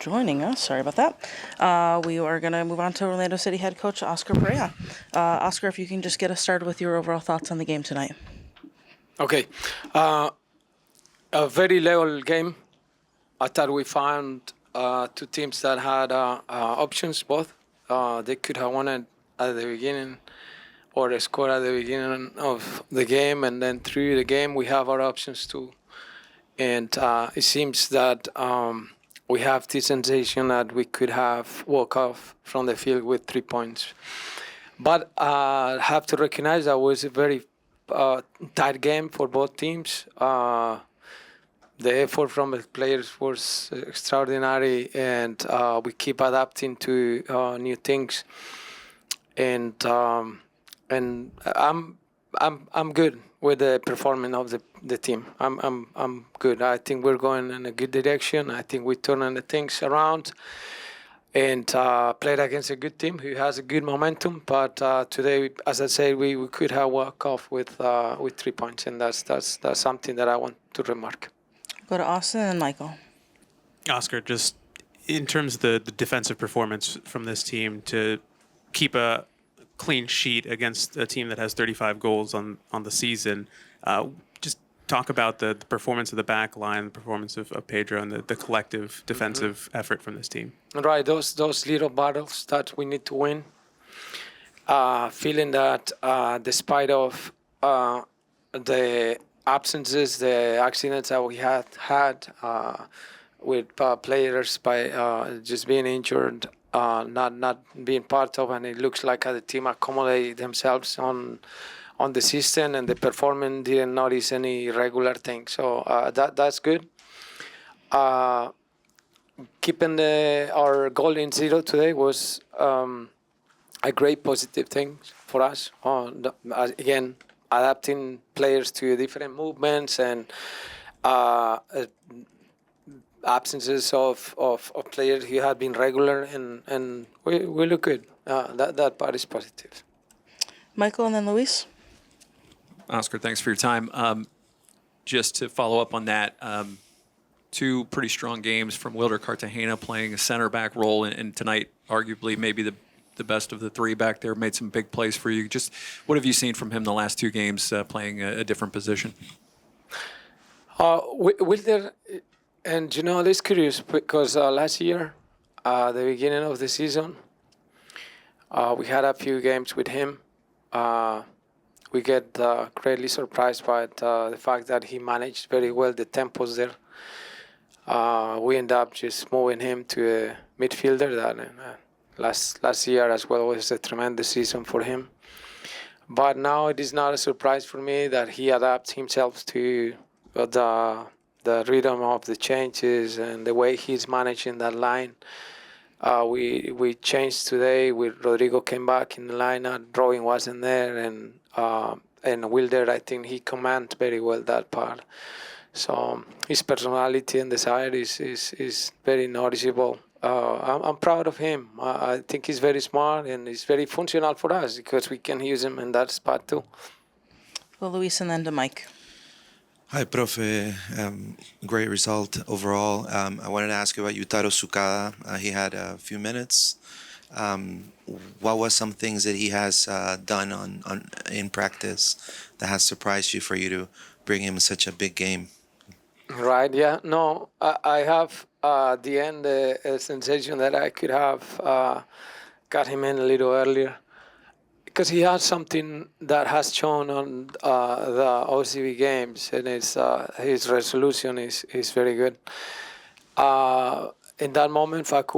joining us. Sorry about that. We are going to move on to Orlando City head coach Óscar Pareja. Óscar, if you can just get us started with your overall thoughts on the game tonight. Okay. A very level game. I thought we found two teams that had options, both. They could have won it at the beginning or scored at the beginning of the game, and then through the game we have our options too. And it seems that we have the sensation that we could have walked off from the field with 3 points. But I have to recognize that was a very tight game for both teams. The effort from the players was extraordinary, and we keep adapting to new things. And I'm good with the performance of the team. I'm good. I think we're going in a good direction. I think we're turning the things around, and played against a good team who has a good momentum. But today, as I said, we could have walked off with 3 points, and that's something that I want to remark. Go to Austin and Michael. Óscar, just in terms of the defensive performance from this team to keep a clean sheet against a team that has 35 goals on the season, just talk about the performance of the back line, the performance of Pedro, and the collective defensive effort from this team. Right, those little battles that we need to win. Feeling that despite of the absences, the accidents that we had with players by just being injured, not being part of, and it looks like the team accommodate themselves on the system, and the performance didn't notice any regular thing. So that's good. Keeping our goal in 0 today was a great positive thing for us. Again, adapting players to different movements and absences of players who had been regular, and we look good. That part is positive. Michael and then Luiz. Óscar, thanks for your time. Just to follow up on that, two pretty strong games from Wilder Cartagena, playing a center back role, and tonight arguably maybe the best of the three back there, made some big plays for you. Just what have you seen from him the last two games, playing a different position? Wilder, and it's curious because last year, the beginning of the season, we had a few games with him. We get greatly surprised by the fact that he managed very well the tempos there. We end up just moving him to a midfielder that last year as well was a tremendous season for him. But now it is not a surprise for me that he adapts himself to the rhythm of the changes and the way he's managing that line. We changed today. Rodrigo came back in the lineup. Drawing wasn't there, and Wilder, I think he commands very well that part. So his personality and desire is very noticeable. I'm proud of him. I think he's very smart and he's very functional for us because we can use him in that spot too. Well, Luiz and then to Mike. Hi, Profe. Great result overall. I wanted to ask you about Yutaro Tsukada. He had a few minutes. What was some things that he has done in practice that has surprised you for you to bring him in such a big game? Right, yeah. No, I have at the end a sensation that I could have got him in a little earlier, because he has something that has shown on the OCB games, and his resolution is very good. In that moment, Facu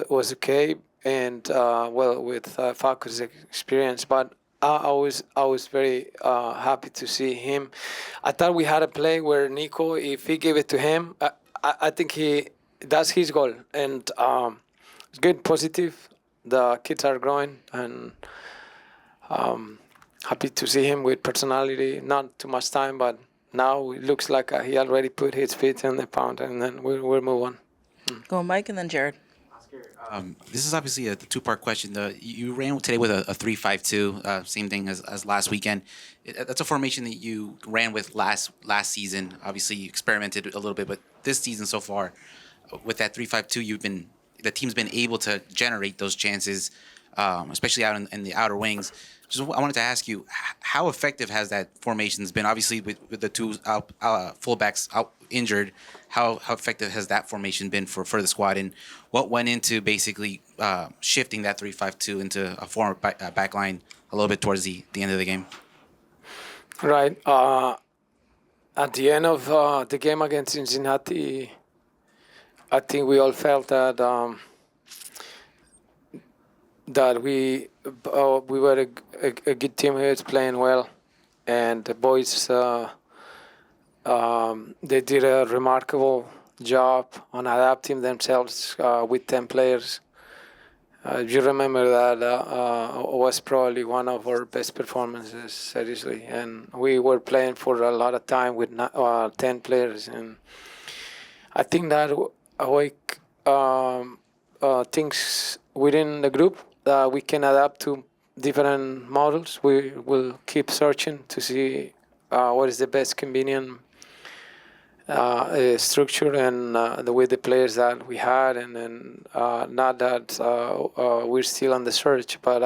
was okay, and with Facu's experience, but I was very happy to see him. I thought we had a play where Nico, if he gave it to him, I think that's his goal, and it's good, positive. The kids are growing, and happy to see him with personality. Not too much time, but now it looks like he already put his feet in the pound, and then we'll move on. Go Mike and then Jared. This is obviously a two-part question. You ran today with a 3-5-2, same thing as last weekend. That's a formation that you ran with last season. Obviously, you experimented a little bit, but this season so far, with that 3-5-2, the team's been able to generate those chances, especially out in the outer wings. Just I wanted to ask you, how effective has that formation's been? Obviously, with the two fullbacks out injured, how effective has that formation been for the squad? And what went into basically shifting that 3-5-2 into a former back line a little bit towards the end of the game? Right. At the end of the game against Cincinnati, I think we all felt that that we were a good team here, playing well, and the boys they did a remarkable job on adapting themselves with 10 players. You remember that was probably one of our best performances, seriously, and we were playing for a lot of time with 10 players, and I think that awake things within the group that we can adapt to different models. We will keep searching to see what is the best convenient structure and the way the players that we had, and then not that we're still on the search, but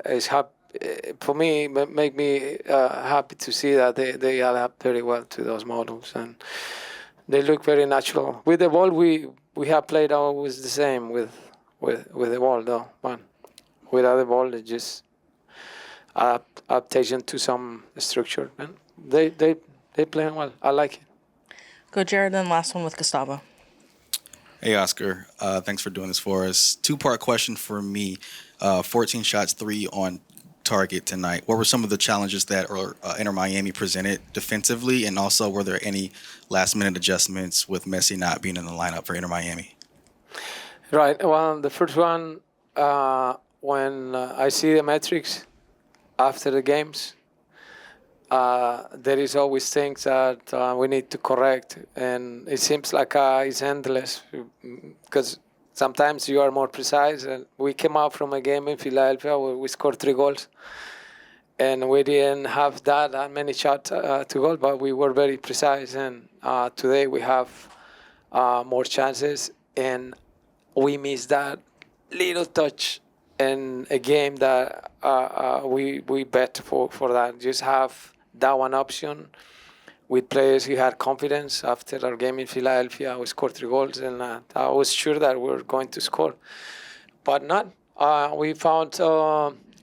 it's for me, make me happy to see that they adapt very well to those models, and they look very natural. With the ball, we have played always the same with the ball, though. But without the ball, it just adaptation to some structure, and they play well. I like it. Go Jared, then last one with Gustavo. Hey, Oscar. Thanks for doing this for us. Two-part question for me. 14 shots, 3 on target tonight. What were some of the challenges that Inter Miami presented defensively, and also were there any last-minute adjustments with Messi not being in the lineup for Inter Miami? Right. Well, the first one, when I see the metrics after the games, there is always things that we need to correct, and it seems like it's endless because sometimes you are more precise. And we came out from a game in Philadelphia where we scored 3 goals, and we didn't have that many shots to goal, but we were very precise. And today we have more chances, and we missed that little touch in a game that we bet for that. Just have that one option with players who had confidence. After our game in Philadelphia, we scored 3 goals, and I was sure that we were going to score, but not. We found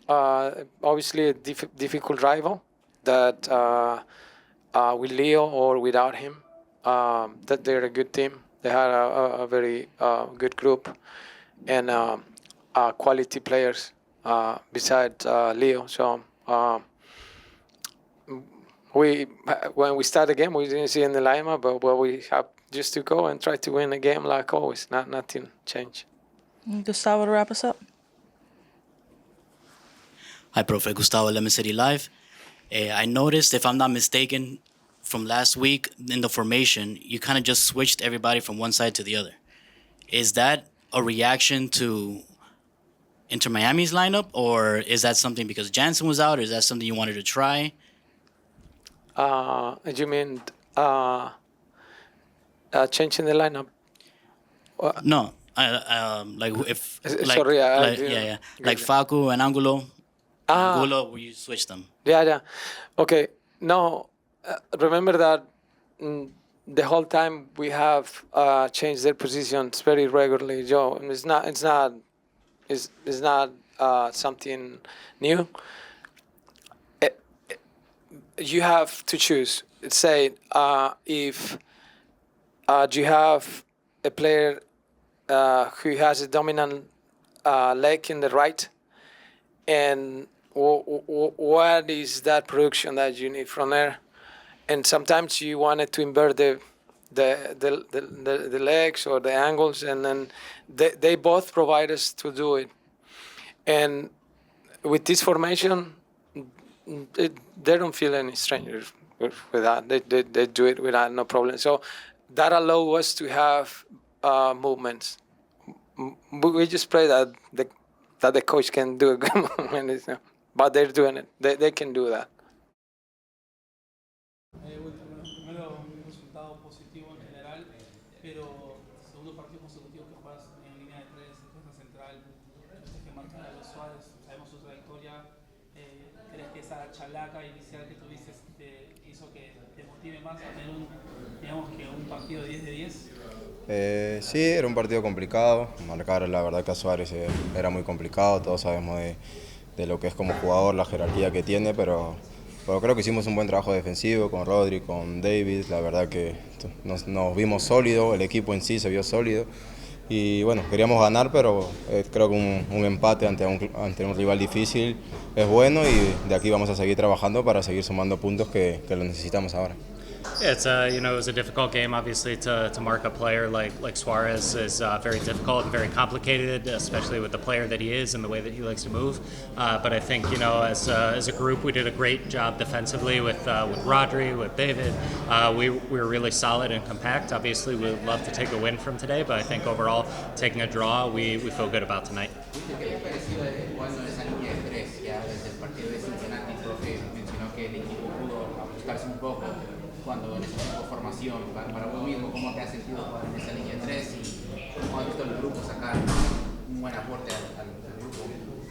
obviously a difficult rival that with Leo or without him, that they're a good team. They had a very good group and quality players besides Leo. So when we start the game, we didn't see in the lineup, but we have just to go and try to win a game like always. Nothing changed. Gustavo, to wrap us up. Hi, Profe. Gustavo, Lemon City Live. I noticed, if I'm not mistaken, from last week in the formation, you kind of just switched everybody from one side to the other. Is that a reaction to Inter Miami's lineup, or is that something because Jansen was out, or is that something you wanted to try? You mean changing the lineup? No, like if like, sorry, yeah, like Facu and Angulo. Angulo, where you switch them. Yeah. Okay. No, remember that the whole time we have changed their positions very regularly, Joe. And it's not something new. You have to choose. Say if you have a player who has a dominant leg in the right, and what is that production that you need from there? And sometimes you wanted to invert the legs or the angles, and then they both provide us to do it. And with this formation, they don't feel any strangers with that. They do it without no problem. So that allows us to have movements. We just pray that the coach can do a good movement, but they're doing it. They can do that. Primero, un resultado positivo en general, pero segundo partido esa chalaca inicial que tuviste hizo que te motive más a tener digamos que un partido 10 de 10? Sí, era un partido complicado. Marcar, la verdad que a Suárez era muy complicado. Todos sabemos de lo que es como jugador, la jerarquía que tiene, pero creo que hicimos un buen trabajo defensivo con Rodri, con David. La verdad que nos vimos sólidos, el equipo en sí se vio sólido. Y bueno, queríamos ganar, pero creo que un empate ante un rival difícil es bueno y de aquí vamos a seguir trabajando para seguir sumando puntos que lo necesitamos ahora. Yeah, it was a difficult game. Obviously, to mark a player like Suarez is very difficult and very complicated, especially with the player that he is and the way that he likes to move. But I think as a group, we did a great job defensively with Rodri, with David. We were really solid and compact. Obviously, we would love to take a win from today, but I think overall, taking a draw, we feel good about tonight. ¿Qué le ha parecido jugando en esa línea de tres? Ya desde el partido de Cincinnati, el profe mencionó que el equipo pudo ajustarse un poco cuando en ese tipo de formación. Para vos mismo, ¿cómo te has sentido jugar en esa línea de tres y cómo has visto el grupo sacar un buen aporte al grupo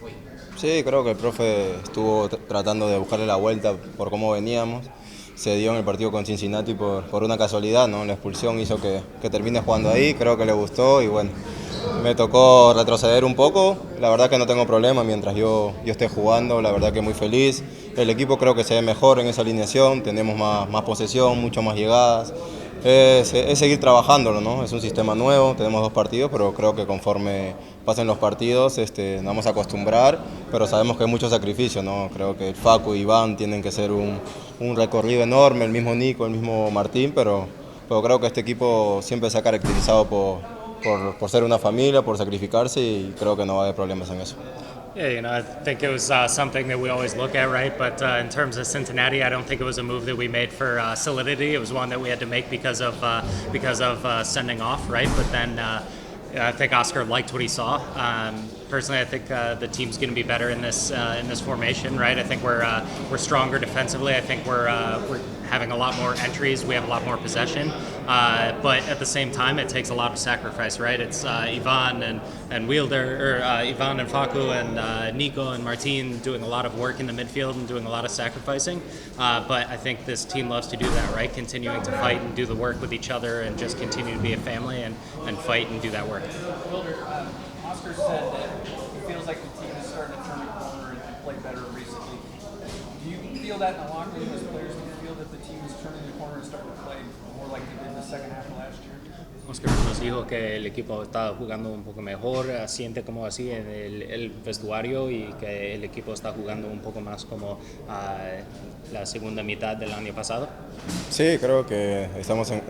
hoy? Sí, creo que el profe estuvo tratando de buscarle la vuelta por cómo veníamos. Se dio en el partido con Cincinnati por una casualidad, ¿no? La expulsión hizo que termine jugando ahí, creo que le gustó y bueno, me tocó retroceder un poco. La verdad que no tengo problema mientras yo esté jugando, la verdad que muy feliz. El equipo creo que se ve mejor en esa alineación, tenemos más posesión, mucho más llegadas. Es seguir trabajándolo, ¿no? Es un sistema nuevo, tenemos 2 partidos, pero creo que conforme pasen los partidos nos vamos a acostumbrar, pero sabemos que hay mucho sacrificio, ¿no? Creo que Facu y Iván tienen que ser un recorrido enorme, el mismo Nico, el mismo Martín, pero creo que este equipo siempre se ha caracterizado por ser una familia, por sacrificarse y creo que no va a haber problemas en eso. Yeah, I think it was something that we always look at, right? But in terms of Cincinnati, I don't think it was a move that we made for solidity. It was one that we had to make because of sending off, right? But then I think Óscar liked what he saw. Personally, I think the team's going to be better in this formation, right? I think we're stronger defensively. I think we're having a lot more entries. We have a lot more possession. But at the same time, it takes a lot of sacrifice, right? It's Ivan and Wielder, or Ivan and Facu and Nico and Martin doing a lot of work in the midfield and doing a lot of sacrificing. But I think this team loves to do that, right? Continuing to fight and do the work with each other and just continue to be a family and fight and do that work. Wilder, Óscar said that he feels like the team is starting to turn the corner and play better recently. Do you feel that in the locker room as players? Do you feel that the team is turning the corner and starting to play more like they did in the second half of last year? Óscar nos dijo que el equipo está jugando un poco mejor, siente como así en el vestuario y que el equipo está jugando un poco más como la segunda mitad del año pasado. Sí, creo que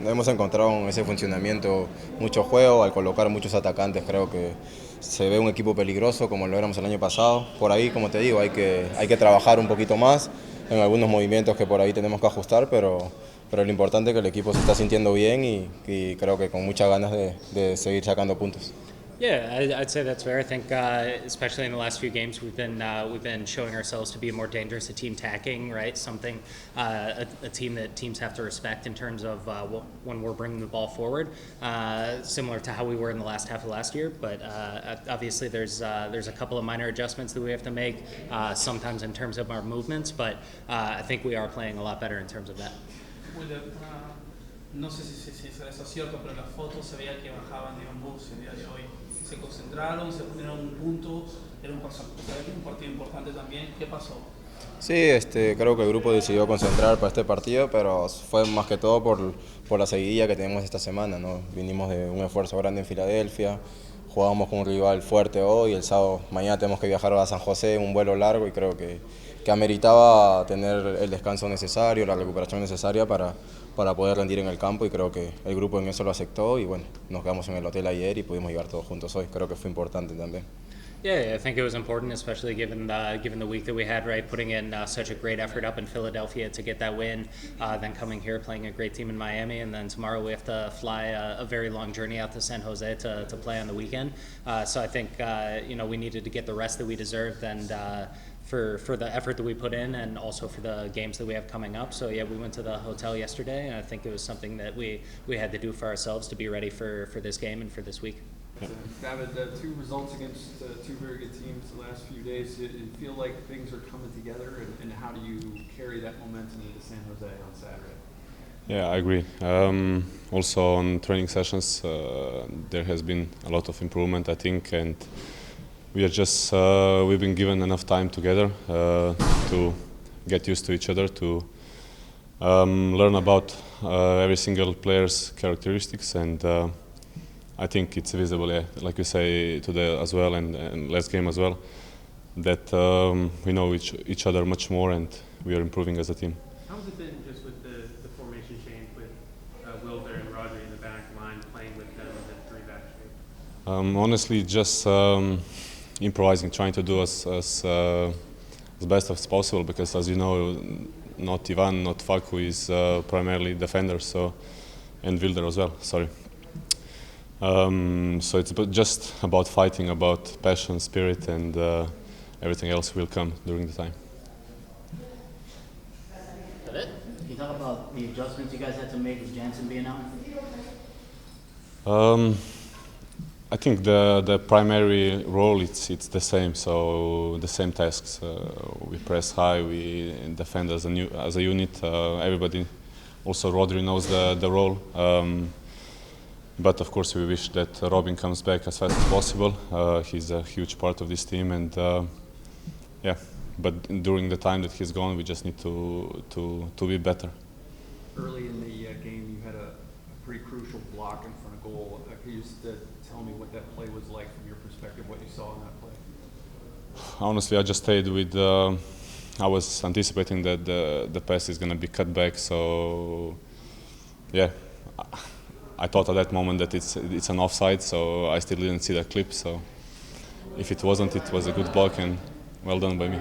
hemos encontrado en ese funcionamiento mucho juego, al colocar muchos atacantes creo que se ve un equipo peligroso como lo éramos el año pasado. Por ahí, como te digo, hay que trabajar un poquito más en algunos movimientos que por ahí tenemos que ajustar, pero lo importante es que el equipo se está sintiendo bien y creo que con muchas ganas de seguir sacando puntos. Yeah, I'd say that's fair. I think, especially in the last few games, we've been showing ourselves to be a more dangerous team tacking, right? Something a team that teams have to respect in terms of when we're bringing the ball forward, similar to how we were in the last half of last year. But obviously, there's a couple of minor adjustments that we have to make, sometimes in terms of our movements. But I think we are playing a lot better in terms of that. No sé si es cierto, pero en las fotos se veía que bajaban de un bus el día de hoy. Se concentraron, se pusieron un punto, era un partido importante también. ¿Qué pasó? Sí, creo que el grupo decidió concentrar para este partido, pero fue más que todo por la seguidilla que tenemos esta semana, ¿no? Vinimos de un esfuerzo grande en Filadelfia, jugábamos con un rival fuerte hoy, el sábado, mañana tenemos que viajar a San José, un vuelo largo y creo que ameritaba tener el descanso necesario, la recuperación necesaria para poder rendir en el campo y creo que el grupo en eso lo aceptó y bueno, nos quedamos en el hotel ayer y pudimos llegar todos juntos hoy, creo que fue importante también. Yeah, I think it was important, especially given the week that we had, right? Putting in such a great effort up in Philadelphia to get that win, then coming here, playing a great team in Miami, and then tomorrow we have to fly a very long journey out to San Jose to play on the weekend. So I think we needed to get the rest that we deserved and for the effort that we put in and also for the games that we have coming up. So yeah, we went to the hotel yesterday, and I think it was something that we had to do for ourselves to be ready for this game and for this week. David, 2 results against 2 very good teams the last few days. You feel like things are coming together, and how how do you carry that momentum into San Jose on Saturday? Yeah, I agree. Also on training sessions, there has been a lot of improvement, I think, and we are just we've been given enough time together to get used to each other, to learn about every single player's characteristics, and I think it's visible, yeah, like you say, today as well, and last game as well, that we know each other much more, and we are improving as a team. How's it been just with the formation change with Wilder and Rodri in the back line, playing with them in the three-back shape? Honestly, just improvising, trying to do as best as possible, because as you know, not Ivan, not Facu is primarily defenders, so, and Wilder as well, sorry. So it's just about fighting, about passion, spirit, and everything else will come during the time. Is that it? Can you talk about the adjustments you guys had to make with Jansen being out? I think the primary role it's the same, so the same tasks. We press high, we defend as a unit. Everybody, also Rodri knows the role. But of course, we wish that Robin comes back as fast as possible. He's a huge part of this team, and yeah. But during the time that he's gone, we just need to be better. Early in the game, you had a pretty crucial block in front of goal. Can you just tell me what that play was like from your perspective, what you saw in that play? Honestly, I just stayed with. I was anticipating that the pass is going to be cut back, so yeah. I thought at that moment that it's an offside, so I still didn't see that clip. So if it wasn't, it was a good block and well done by me.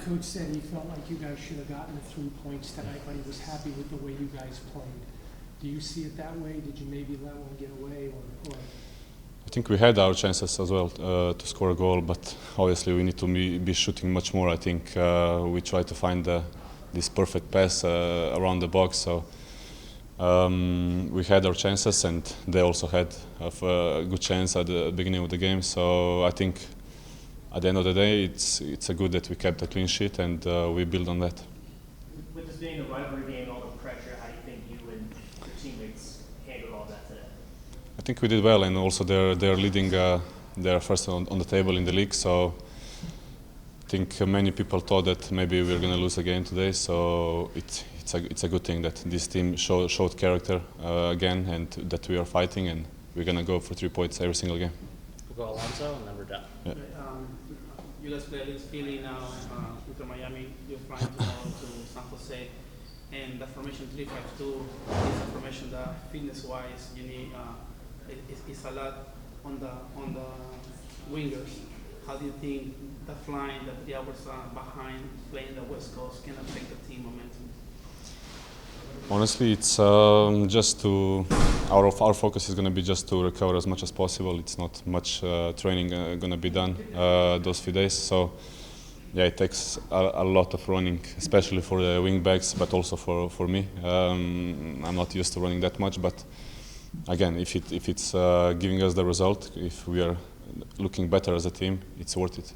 Coach said he felt like you guys should have gotten the 3 points tonight, but he was happy with the way you guys played. Do you see it that way? Did you maybe let one get away, or? I think we had our chances as well to score a goal, but obviously we need to be shooting much more. I think we tried to find this perfect pass around the box. So. We had our chances, and they also had a good chance at the beginning of the game. So I think at the end of the day, it's a good that we kept a clean sheet, and we build on that. With this being a rivalry game, all the pressure, how do you think you and your teammates handled all that today? I think we did well, and also they're leading. They're first on the table in the league, so I think many people thought that maybe we're going to lose again today. So it's a good thing that this team showed character again, and that we are fighting, and we're going to go for 3 points every single game. We'll go Alonso, and then we're done. Yeah. You guys play against Philly now, Inter Miami, you're flying tomorrow to San Jose, and the formation 3-5-2 is a formation that fitness-wise you need is a lot on the wingers. How do you think the flying, the 3 hours behind playing the West Coast can affect the team momentum? Honestly, it's just to our focus is going to be just to recover as much as possible. It's not much training going to be done those few days. So yeah, it takes a lot of running, especially for the wing backs, but also for me. I'm not used to running that much, but again, if it's giving us the result, if we are looking better as a team, it's worth it.